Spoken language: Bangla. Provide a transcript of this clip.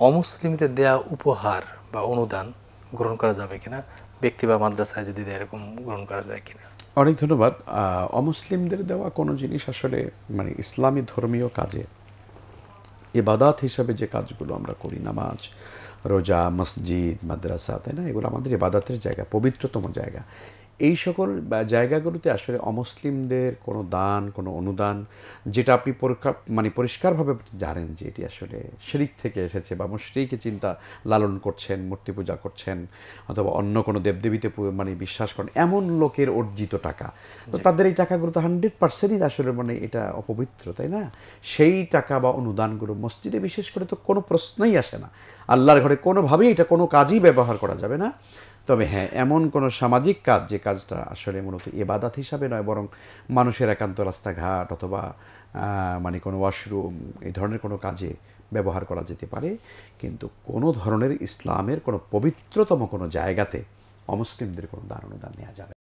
অমুসলিমদের দেয়া উপহার বা অনুদান গ্রহণ করা যাবে কিনা, ব্যক্তি বা মাদ্রাসায় যদি দেয় এরকম গ্রহণ করা যায় কিনা? অনেক ধন্যবাদ। অমুসলিমদের দেওয়া কোনো জিনিস আসলে মানে ইসলামী ধর্মীয় কাজে ইবাদাত হিসাবে যে কাজগুলো আমরা করি, নামাজ, রোজা, মসজিদ, মাদ্রাসা, তাই না, এগুলো আমাদের ইবাদাতের জায়গা, পবিত্রতম জায়গা। এই সকল জায়গাগুলোতে আসলে অমুসলিমদের কোনো দান, কোনো অনুদান, যেটা আপনি মানে পরিষ্কারভাবে জানেন যে এটি আসলে শিরিক থেকে এসেছে বা মুশরিকি চিন্তা লালন করছেন, মূর্তি পূজা করছেন, অথবা অন্য কোনো দেবদেবীতে মানে বিশ্বাস করেন, এমন লোকের অর্জিত টাকা, তো তাদের এই টাকাগুলো তো 100%ই আসলে মানে এটা অপবিত্র, তাই না? সেই টাকা বা অনুদানগুলো মসজিদে বিশেষ করে তো কোনো প্রশ্নই আসে না। আল্লাহর ঘরে কোনোভাবেই এটা কোনো কাজই ব্যবহার করা যাবে না। তবে হ্যাঁ, এমন কোনো সামাজিক কাজ যে কাজটা আসলে মূলত ইবাদাত হিসাবে নয়, বরং মানুষের একান্ত রাস্তাঘাট অথবা মানে কোনো ওয়াশরুম, এই ধরনের কোনো কাজে ব্যবহার করা যেতে পারে। কিন্তু কোনো ধরনের ইসলামের কোনো পবিত্রতম কোনো জায়গাতে অমুসলিমদের কোনো দান অনুদান নেওয়া যাবে না।